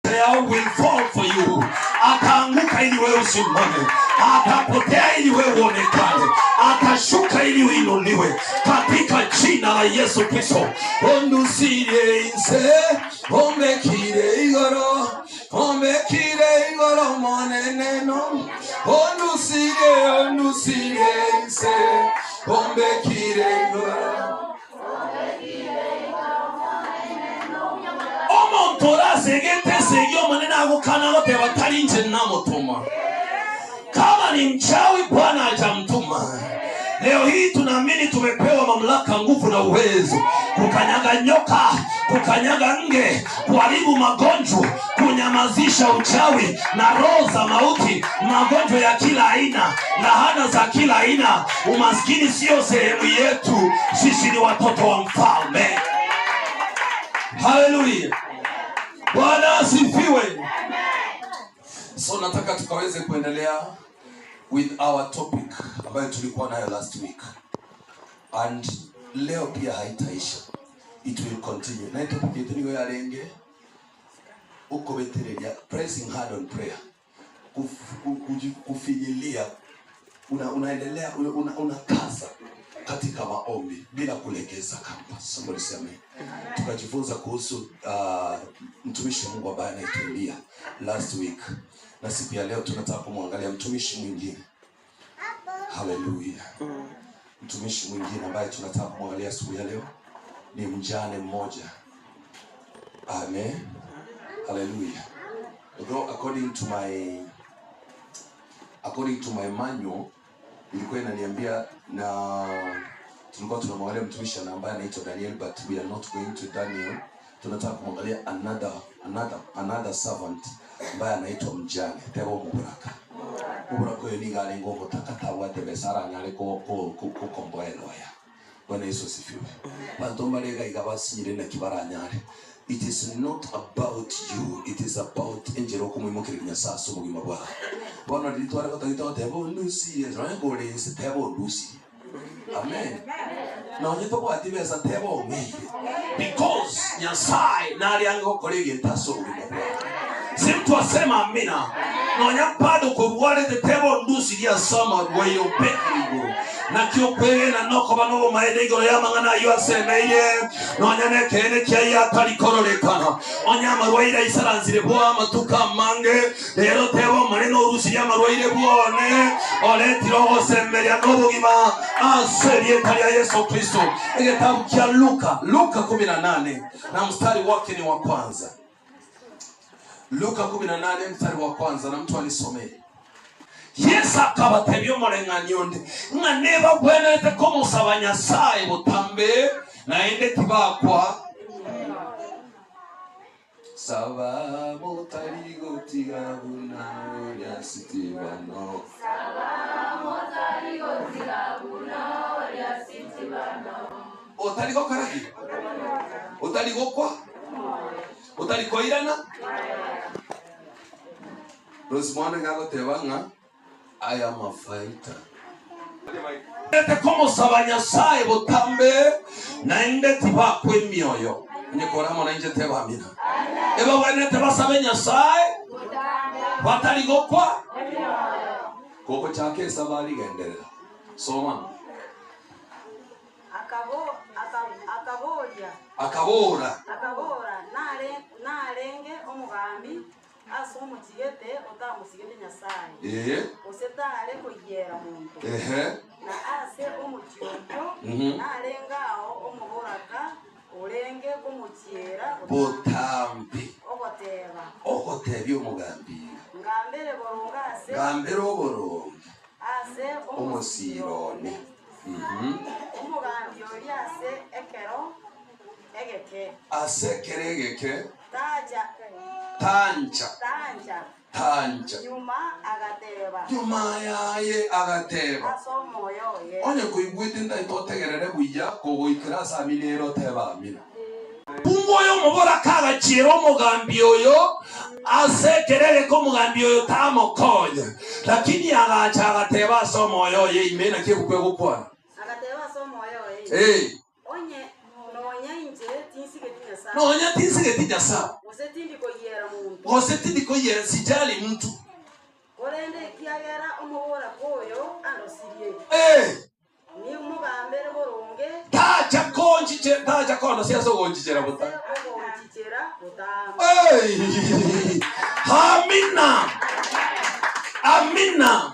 There will fall for you. Ataanguka ili wewe usimame. Atapotea ili wewe uonekane. Atashuka ili uinuliwe katika jina la Yesu Kristo. Ondusire inse, omekire igoro, omekire igoro moneneno. Ondusire inse, omekire igoro. Omontora segete segio manena gukana wote batari nje namutuma. Kama ni mchawi Bwana hajamtuma. Leo hii tunaamini tumepewa mamlaka, nguvu na uwezo kukanyaga nyoka, kukanyaga nge, kuharibu magonjwa, kunyamazisha uchawi na roho za mauti, magonjwa ya kila aina, laana za kila aina. Umaskini sio sehemu yetu, sisi ni watoto wa mfalme. Haleluya. Bwana asifiwe. So nataka tukaweze kuendelea with our topic ambayo tulikuwa nayo last week, and leo pia haitaisha, it will continue. Na topic yetu ni ya renge uko beterelia, pressing hard on prayer, kufinyilia, unaendelea, unakaza katika maombi bila kulegeza kamba. Somebody say amen. Tukajifunza kuhusu mtumishi wa Mungu ambaye anaitulia last week, na siku ya leo tunataka kumwangalia mtumishi mwingine. Hallelujah. Mtumishi mwingine ambaye tunataka kumwangalia siku ya leo ni mjane mmoja. Amen. Hallelujah. Although according to my manual ilikuwa inaniambia na tulikuwa tunamwangalia mtumishi ambaye anaitwa Daniel, but we are not going to Daniel. Tunataka kumwangalia another servant ambaye anaitwa mjane Tebo Muburaka. Muburaka ni gani ngogo takata wate besara nyale ko komboelo ya. Bwana Yesu asifiwe. Bandomba lega igabasire na kibara nyale. It is not about you, it is about enjero kumwimukira nyasaso mugima bwa. Bwana litwara ko Tebo Lucy, rango le Tebo Lucy. Amen. Na onye to kwati besa Tebo me. Because nyasai na aliango kolege ntaso mugima. Simtu asema amina. Nonya pado kubuwale the Tebo Lucy ya sama wayo pekligo. Na kiopere na noko bano maedego ya mangana yuasemeye. Nonya nekene kia ya talikoro lekana. Onya marwaida isaranzire buwa matuka mange. Lero Tebo maneno Lucy ya marwaide buwane. Ole tirogo semmeria nobugima. Aserie talia Yesu Kristo. Ege tabu kia Luka 18 na mstari wake ni wa kwanza. Luka 18 mstari wa kwanza, na mtu anisomee. Yesu akabatebyo murenganionde nganeba bwenete ko musaba Nyasaye butambe naende tibakwa saba mutarigo tigabuna ya sitibano, saba mutarigo tigabuna ya sitibano. Otarigo karaki otarigo kwa otarigo irana Rosemwana ngago tebanga I am a fighter. Ete como saba Nyasaye butambe naende tibakwe mioyo. Nyekora mona nje teba amina. Eba wanete basabe Nyasaye batari gokwa koko chake sabali genderera. Soma. Akabora narenge omugambi aso mukigete otamusigete Nyasaye. Osetale kuyera muntu. Na ase omukyoto narengao omuboraka olenge kumukiera botambi okotebya omugambi ngambere borongase ngambere oborongo ase omusirone. Omugambi oli ase ekero egeke ase keregeke tanja nyuma yaye agateba onye kuigwite ndaitotegerere buya kugoikira saminero teba amina. Pungoyo mubora kaga chiro mugambi oyo asekerere ko mugambi oyo tamokonya lakini agacha agateba somo yo ye imena kibukwe gukora agateba somo yo onye nonya inje tinsige No nyatinsi getija sa. Osetindi ko yera sijali mtu. Orende kiagera omubora koyo andosirie. Ni umugambere boronge. Taja kono siaso gonjijera buta. Amina.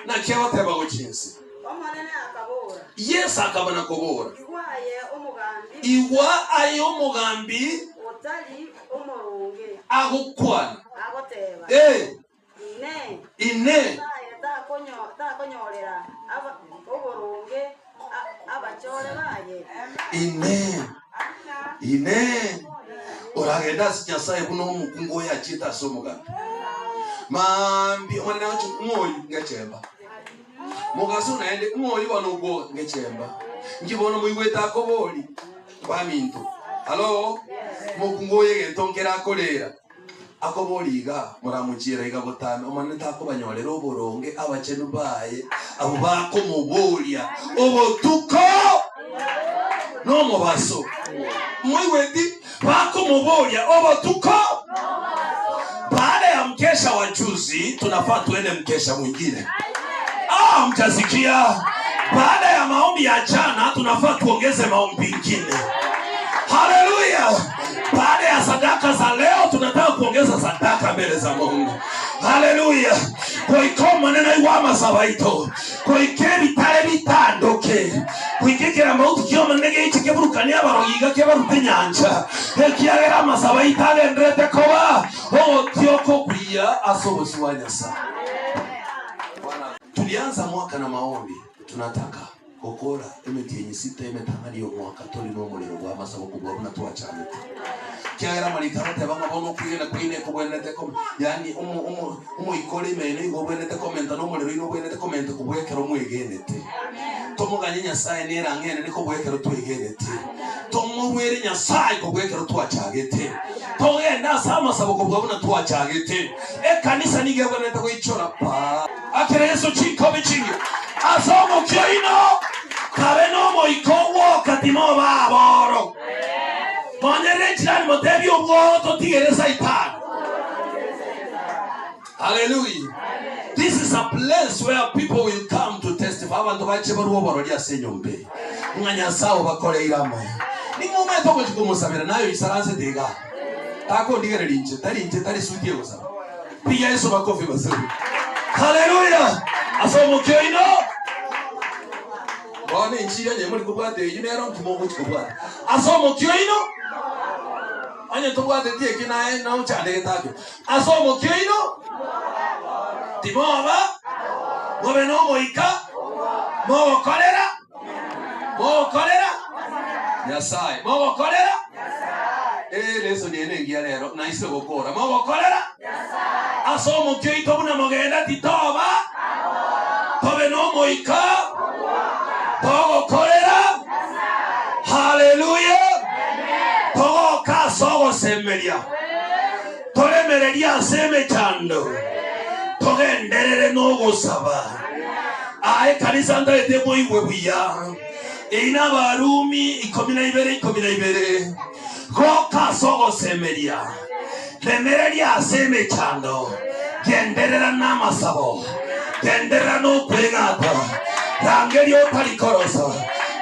Na kiawa teba gochinsi. Omanene akabora. Yes akabana kobora. Iwa aye omugambi. Otali omoronge. Agukwana. Agoteba. Ine. Ta konyorera aba oboronge abachore baye. Ine. Oragenda sinyasaye kuno mukungo ya chita somuga. Mambi omwana wacho ngoyi ngechemba. Mugaso naende ngoyi wanogo ngechemba. Ngibona muigweta akoboli kwa mintu. Hello? Mukungo yege tonkera akolera. Akoboliga muramuchira igabotana omwana takobanyorera oboronge abachenu baye abo bako mubolia obotuko no mubaso muigweti bako mubolia obotuko. Baada ya mkesha wa juzi tunafaa tuende mkesha mwingine. Mtasikia baada ya maombi ya jana tunafaa tuongeze maombi mengine. Haleluya. Baada ya sadaka za leo tunataka kuongeza sadaka mbele za Mungu. Haleluya. Kwa ikoma nena iwama sabaito. Kwa ikebi tale bitandoke. Kwa ikekera mautu kioma nege ichike burukani abarogiga kebarute nyanja. Ekiagera masabaito agendrete koba. Tioko kulia asobosi wa Nyasaye. Tulianza mwaka na maombi. Tunataka kokora emetienyi sita emetangaliyo mwaka toli no mulero gwa masabo kubwa na tuachane. Kiagera malikarate banga bono kwigena kwine kubwenete kom yani umu ikole mene ngobwenete komenta no mulero ino bwenete komenta kubwekero mwegenete. Tomuganye Nyasaye nera ngene niko bwekero twegenete. Tomubwere Nyasaye kubwekero tuachagete. Togenda sama sabo kubwa na tuachagete. Kanisa nigebwenete kwichora pa. Akere Yesu chiko bichingi. Asomo kyoino kabeno moikowo katimo baboro. Monyere chirani motebi obwoto tigere Satan. Hallelujah. This is a place where people will come to testify. Abantu bache baruwo barodia senyombe. Nganya sawo bakole irama. Ni momento ko chikumusabira nayo isaranse tega. Tako ndigere linche tari sutie gosa. Piga Yesu makofi basuri. Hallelujah. Asomo kyoino. Bwana inchira nyemuri kubwate yinero kimongo chikubwate. Asomo kyoino. Anye tubwate tie kinae na uchande take. Asomo kyoino. Timoba. Mobe no moika. Mobo kolera. Nyasaye. Mobo kolera. Leso niene ngia lero na iso gokora. Mobo kolera. Asomo kyoito buna mogenda titoba. Tobe no moika. Togo kolera. Hallelujah. Togo kasogo semeria. Tolemereria seme chando. Togenderere no gosaba. Kanisa ndete moiwe buya. Ina Barumi 12. Go kasogo semeria. Lemereria seme chando. Genderera namasabo. Gendera no kwegata. Rangerio talikorosa.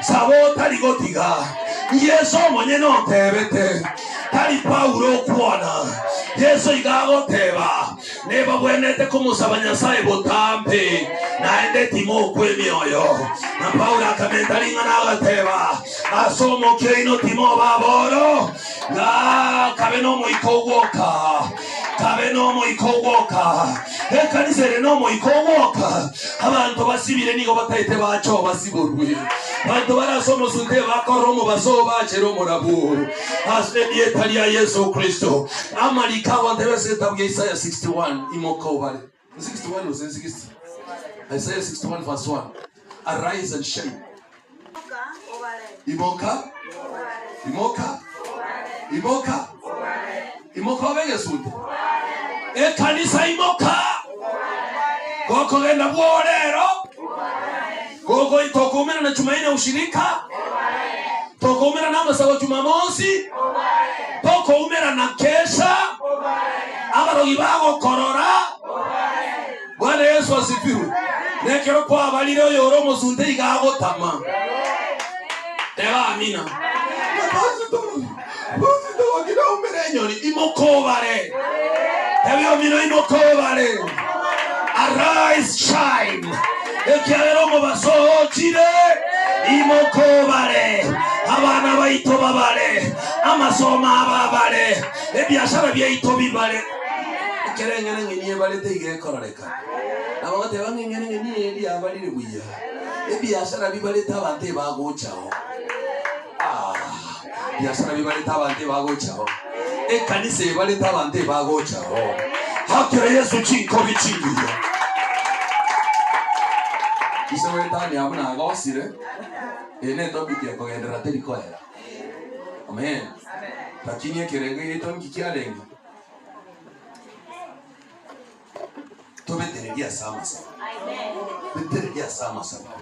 Sabo taligotiga. Yeso mwenye no tebete. Tali Paulo kuona. Yeso igago teba. Neba bwenete kumusaba Nyasaye botampe. Naende timo kwe mioyo. Na Paulo akamentalinga na teba. Asomo kyoino timo baboro. Na kabeno moikowoka. Kanisa reno moikowoka. Abantu basibire nigo batayite bacho basiburwe. Abantu barasomo sunte bakoromo basoba chero moraburu. Asedi etalia Yesu Kristo. Amalika wantebese tabye Isaiah 61 imoko bale. 61 was 60. Isaiah 61 verse 1. Arise and shine. Imoka bege sunte. Kanisa imoka. Goko genda bworero. Gogo itokumena na Tumaini ushirika. Toko umera na masawa Jumamosi. Toko umera na kesha. Abarogi bago korora. Bwana Yesu asifiwe. Nekero kwa abaliro yoro muzunde igago tama. Teba amina. Wakina umere nyoni imokobare. Tebio mino imokobare. Arise, shine. Ekialero mubaso chire. Imokobare. Abana baito babare. Amasoma babare. Ebiashara byaito bibare. Kerengene ngiye balete igekororeka. Abagate bangengene ngiye eri abalire buya. Ebiashara bibaleta abante bagochaho. Biashara bibaleta abante bagochaho. Ekanise baleta abante bagochaho. Hakire Yesu chinko bichingiye. Isewe tani abuna agosire. Ene topikia kogendera terikoera. Amen. Lakini kerenge yeto nkikialengi. Betereria sama sama. Betereria sama sama.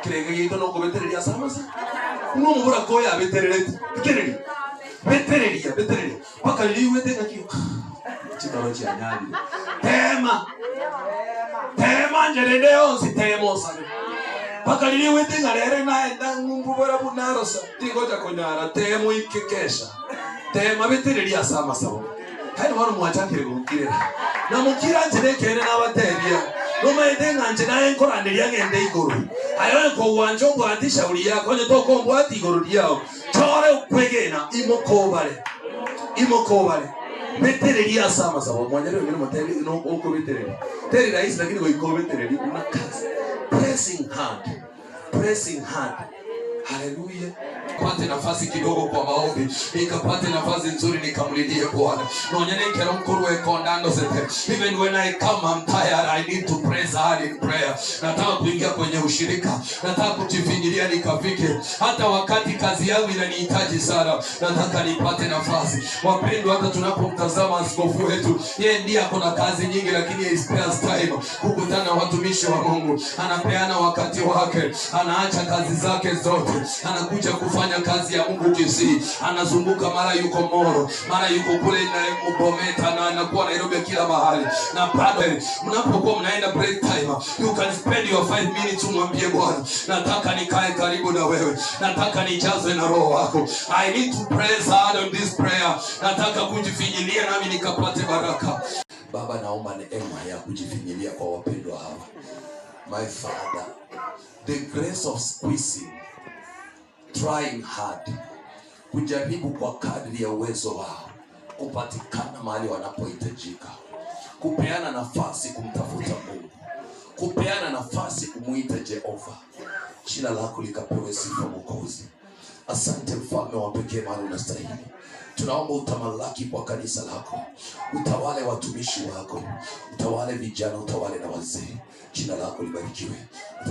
Kerenge yeto no ko betereria sama sama. Uno mbura koya beterereti. Betereria. Paka liwe tenga ki. Chitoro cha nyali. Tema njerende onsi temo sana. Paka liwe tenga lere na enda ngumbura bunarosa. Tingoja konyara temo ikekesha. Tema betereria sama sama. Hai wano mwachakire gukirira. Na mukira njereke na bateria. Noma edenga njena enkoranderia ngende iguru. Ayo ko wanjo bwati shauri yako nyo to ko bwati iguru diao. Chore ukwegena imokobare. Betereria sama sama. Mwanyere ngene moteli no uko betereria. Teri rais lakini ko iko betereria una kazi. Pressing hand. Hallelujah. Pate nafasi kidogo kwa maombi, nikapate nafasi nzuri nikamlilie Bwana. Nonyene kero mkurwe kondando sete. Even when I come I'm tired, I need to praise hard in prayer. Nataka kuingia kwenye ushirika, nataka kujifinyilia nikafike. Hata wakati kazi yangu inanihitaji sana, nataka nipate nafasi. Wapendwa, hata tunapomtazama askofu wetu, yeye ndiye akona kazi nyingi lakini he spares time kukutana na watumishi wa Mungu. Anapeana wakati wake, anaacha kazi zake zote, anakuja kufanya kazi ya Mungu Kisii. Anazunguka, mara yuko Moro, mara yuko kule na Mbometa, na anakuwa Nairobi kila mahali. Na bado mnapokuwa mnaenda break time, you can spend your 5 minutes umwambie Bwana, nataka nikae karibu na wewe, nataka nijazwe na roho wako. I need to praise hard on this prayer. Nataka kujifinyilia nami nikapate baraka. Baba, naomba neema ya kujifinyilia kwa wapendwa hawa. My Father, the grace of squeezing, trying hard, kujaribu kwa kadri ya uwezo wao, kupatikana mahali wanapohitajika, kupeana nafasi kumtafuta Mungu, kupeana nafasi kumuita Jehova. Jina lako likapewe sifa Mwokozi. Asante Mfalme wa pekee, maana unastahili. Tunaomba utamalaki kwa kanisa lako, utawale watumishi wako, utawale vijana, utawale na wazee. Jina lako libarikiwe.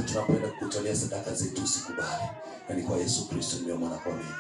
Tunapenda kukutolea sadaka zetu, usikubali. Na ni kwa Yesu Kristo ndiye mwana kwa mimi.